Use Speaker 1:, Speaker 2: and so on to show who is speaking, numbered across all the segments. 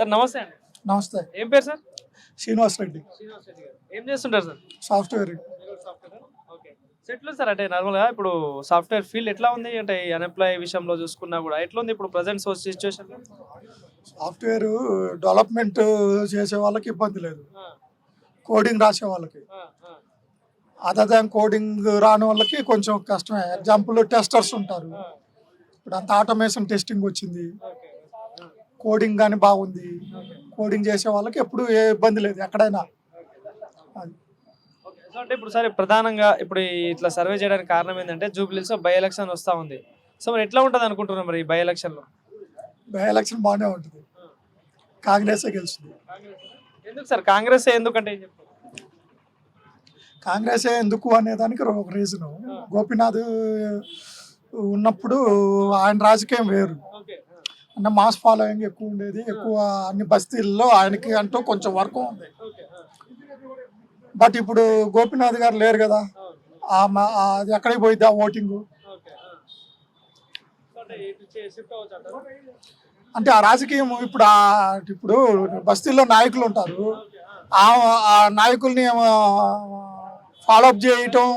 Speaker 1: Sir నమస్తే అండి.
Speaker 2: నమస్తే.
Speaker 1: ఏం పేరు సార్?
Speaker 2: శ్రీనివాస్ రెడ్డి.
Speaker 1: ఏం చేస్తుంటారు సార్?
Speaker 2: సాఫ్ట్వేర్.
Speaker 1: ఓకే. సో ఎట్లా సార్ అంటే నార్మల్గా ఇప్పుడు సాఫ్ట్వేర్ ఫీల్డ్ ఎట్లా ఉంది అంటే అన్ఎంప్లాయ్ విషయంలో చూసుకున్నా కూడా ఎట్లా ఉంది ఇప్పుడు ప్రజెంట్ సిచ్యువేషన్?
Speaker 2: సాఫ్ట్వేర్ డెవలప్మెంట్ చేసే వాళ్ళకి ఇబ్బంది లేదు, కోడింగ్ రాసే వాళ్ళకి. అదర్ దాన్ కోడింగ్ రాని వాళ్ళకి కొంచెం కష్టమే. ఎగ్జాంపుల్ టెస్టర్స్ ఉంటారు, ఇప్పుడు అంత ఆటోమేషన్ టెస్టింగ్ వచ్చింది, కోడింగ్ కానీ బాగుంది. కోడింగ్ చేసే వాళ్ళకి ఎప్పుడు ఏ ఇబ్బంది లేదు ఎక్కడైనా.
Speaker 1: అంటే ఇప్పుడు సరే ప్రధానంగా ఇప్పుడు ఇట్లా సర్వే చేయడానికి కారణం ఏంటంటే జూబ్లీస్ బై ఎలక్షన్ వస్తూ ఉంది. సో మరి ఎట్లా ఉంటుంది అనుకుంటున్నాం మరి బై ఎలక్షన్లో?
Speaker 2: బై ఎలక్షన్ బాగానే ఉంటుంది, కాంగ్రెసే గెలుస్తుంది.
Speaker 1: ఎందుకు సార్ కాంగ్రెస్ ఎందుకంటే ఏం చెప్తారు?
Speaker 2: కాంగ్రెసే ఎందుకు అనేదానికి ఒక రీజను, గోపీనాథ్ ఉన్నప్పుడు ఆయన రాజకీయం వేరు, అంటే మాస్ ఫాలోయింగ్ ఎక్కువ ఉండేది, ఎక్కువ అన్ని బస్తీల్లో ఆయనకి అంటూ కొంచెం వర్క్ ఉంది. బట్ ఇప్పుడు గోపీనాథ్ గారు లేరు కదా, అది ఎక్కడికి పోయిద్ది ఆ ఓటింగు? అంటే ఆ రాజకీయం ఇప్పుడు బస్తీల్లో నాయకులు ఉంటారు, ఆ నాయకుల్ని ఫాలోఅప్ చేయటం,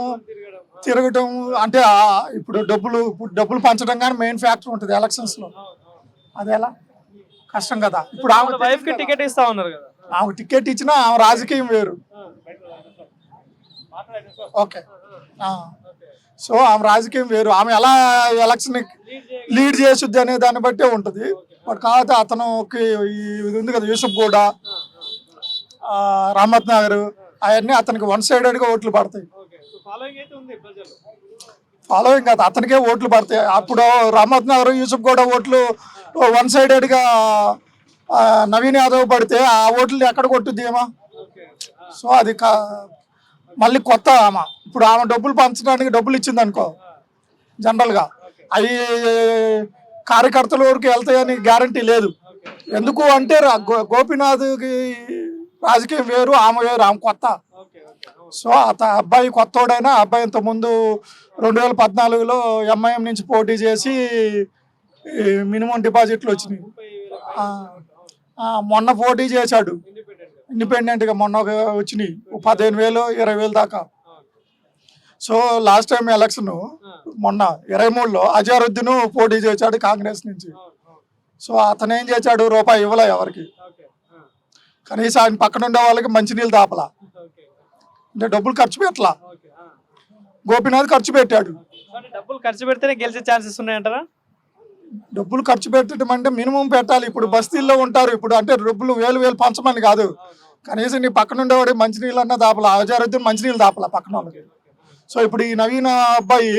Speaker 2: తిరగటం, అంటే ఇప్పుడు డబ్బులు పంచడం కానీ మెయిన్ ఫ్యాక్టర్ ఉంటుంది ఎలక్షన్స్లో. అది ఎలా కష్టం కదా. ఇప్పుడు ఆమె
Speaker 1: వైఫ్కి టికెట్ ఇస్తా ఉన్నారు కదా,
Speaker 2: ఆమె టికెట్ ఇచ్చినా ఆమె రాజకీయం వేరు. ఓకే, సో ఆమె రాజకీయం వేరు, ఆమె ఎలా ఎలక్షన్ లీడ్ చేసుద్ది అనే దాన్ని బట్టే ఉంటుంది. బట్ కాకపోతే అతనుకి ఇది ఉంది కదా, యూసుఫ్ గూడ, రహమత్ నగర్, అవన్నీ అతనికి వన్ సైడెడ్గా ఓట్లు పడతాయి. ఫాలోయింగ్ కాదు, అతనికే ఓట్లు పడతాయి. అప్పుడు రహమత్ నగర్, యూసుఫ్ గూడ ఓట్లు వన్ సైడెడ్గా నవీన్ యాదవ్ పడితే ఆ ఓట్లు ఎక్కడ కొట్టుద్ది ఏమా? సో అది మళ్ళీ కొత్త ఆమె, ఇప్పుడు ఆమె డబ్బులు పంచడానికి డబ్బులు ఇచ్చింది అనుకో, జనరల్గా అవి కార్యకర్తల వరకు వెళ్తాయని గ్యారంటీ లేదు. ఎందుకు అంటే గోపీనాథ్కి రాజకీయం వేరు, ఆమె వేరు, ఆమె కొత్త. సో అబ్బాయి కొత్తోడైనా, అబ్బాయి ఇంతకుముందు 2014లో ఎంఐఎం నుంచి పోటీ చేసి మినిమం డిపాజిట్లు వచ్చినాయి. మొన్న పోటీ చేశాడు ఇండిపెండెంట్గా, మొన్న వచ్చినాయి 15,000 20,000 దాకా. సో లాస్ట్ టైం ఎలక్షన్ మొన్న 23లో అజారుద్దీన్ పోటీ చేశాడు కాంగ్రెస్ నుంచి. సో అతను ఏం చేశాడు, రూపాయి ఇవ్వలే ఎవరికి, కనీసం ఆయన పక్కన ఉండే వాళ్ళకి మంచినీళ్ళు దాపలా, అంటే డబ్బులు ఖర్చు పెట్టలా. గోపీనాథ్ ఖర్చు పెట్టాడు.
Speaker 1: డబ్బులు ఖర్చు పెడితేనే గెలిచే ఛాన్సెస్ ఉన్నాయంటారా?
Speaker 2: డబ్బులు ఖర్చు పెట్టడం అంటే మినిమం పెట్టాలి. ఇప్పుడు బస్తీల్లో ఉంటారు, ఇప్పుడు అంటే డబ్బులు వేలు పంచమని కాదు, కనీసం నీ పక్కన ఉండేవాడు మంచినీళ్ళు అన్నా దాపలా. అజారుద్దీన్ మంచినీళ్ళు దాపలా పక్కన వాళ్ళకి. సో ఇప్పుడు ఈ నవీన అబ్బాయి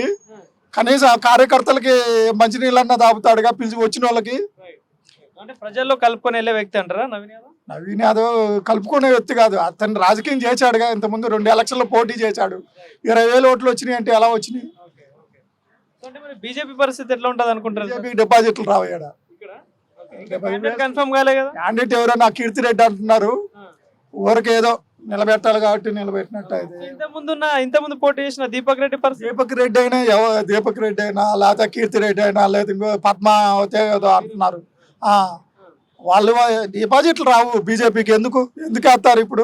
Speaker 2: కనీసం కార్యకర్తలకి మంచినీళ్ళు అన్నా దాపుతాడుగా, పిలిచి వచ్చిన వాళ్ళకి.
Speaker 1: అంటే ప్రజల్లో కలుపుకొని వెళ్ళే వ్యక్తి అంటారా
Speaker 2: నవీన్ యాదవ్? కలుపుకునే వ్యక్తి కాదు, అతను రాజకీయం చేశాడుగా. ఇంతకుముందు 2 ఎలక్షన్లో పోటీ చేశాడు, 20,000 ఓట్లు వచ్చినాయి అంటే ఎలా వచ్చినాయి?
Speaker 1: బీజేపీ పరిస్థితి ఎట్లా ఉంటుంది అనుకుంటారు?
Speaker 2: బీజేపీకి డిపాజిట్లు రావయ్యాడా?
Speaker 1: కన్ఫర్మ్ కాలే కదా.
Speaker 2: క్యాండిడేట్ ఎవరో నా కీర్తి రెడ్డి అంటున్నారు, ఊరికి ఏదో నిలబెట్టాలి కాబట్టి నిలబెట్టినట్టు.
Speaker 1: ఇంతకుముందు పోటీ చేసిన దీపక్ రెడ్డి
Speaker 2: దీపక్ రెడ్డి అయినా లేకపోతే కీర్తి రెడ్డి అయినా లేదా ఇంకో పద్మావతి ఏదో అంటున్నారు. వాళ్ళు డిపాజిట్లు రావు బీజేపీకి. ఎందుకు వేస్తారు ఇప్పుడు?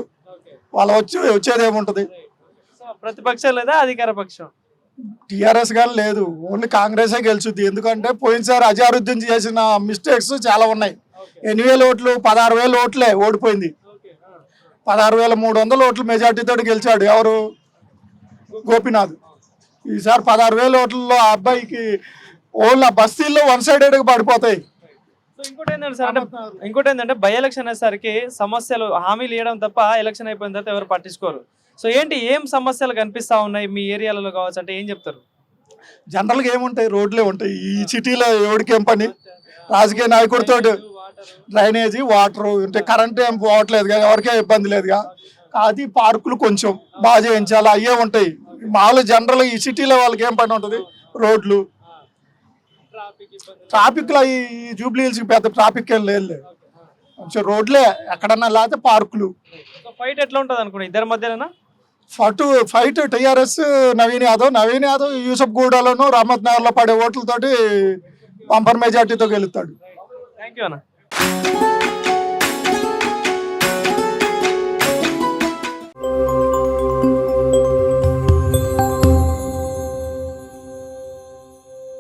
Speaker 2: వాళ్ళు వచ్చేది ఏముంటుంది?
Speaker 1: ప్రతిపక్షం లేదా అధికార పక్షం?
Speaker 2: టీఆర్ఎస్ కానీ లేదు, ఓన్లీ కాంగ్రెసే గెలుచుద్ది. ఎందుకంటే పోయినసారి అజారుద్దీన్ చేసిన మిస్టేక్స్ చాలా ఉన్నాయి. 8,000 ఓట్లు 16,000 ఓట్లే ఓడిపోయింది. 16,300 ఓట్లు మెజార్టీతో గెలిచాడు ఎవరు? గోపీనాథ్. ఈసారి 16,000 ఓట్లలో ఆ అబ్బాయికి ఓన్లీ బస్తీల్లో వన్ సైడెడ్గా పడిపోతాయి.
Speaker 1: సో ఇంకోటి ఏంటంటే బై ఎలక్షన్ అనేసరికి సమస్యలు హామీలు ఇవ్వడం తప్ప ఎలక్షన్ అయిపోయిన తర్వాత ఎవరు పట్టించుకోరు. సో ఏం సమస్యలు కనిపిస్తా ఉన్నాయి మీ ఏరియాలలో కావచ్చు అంటే ఏం చెప్తారు?
Speaker 2: జనరల్గా ఏముంటాయి, రోడ్లే ఉంటాయి. ఈ సిటీలో ఎవరికేం పని? రాజకీయ నాయకుడితో డ్రైనేజీ, వాటర్ ఉంటే, కరెంట్ ఏం పోవట్లేదుగా, ఎవరికే ఇబ్బంది లేదుగా. అది పార్కులు కొంచెం బాగా చేయించాలి, అయ్యే ఉంటాయి. మామూలు జనరల్ ఈ సిటీలో వాళ్ళకి ఏం పని ఉంటుంది? రోడ్లు, ట్రాఫిక్లో. ఈ జూబ్లీహిల్స్ పెద్ద ట్రాఫిక్ ఏం లేదు, కొంచెం రోడ్లే ఎక్కడన్నా, లేకపోతే పార్కులు.
Speaker 1: ఫైట్ ఎట్లా ఉంటుంది అనుకున్నా ఇద్దరి మధ్యన?
Speaker 2: ఫైట్ టీఆర్ఎస్ నవీన్ యాదవ్ యూసఫ్ గూడలోను రహమత్ నగర్లో పడే ఓట్లతోటి బంపర్ మెజార్టీతో గెలుస్తాడు.
Speaker 1: థ్యాంక్ యూ అన్న.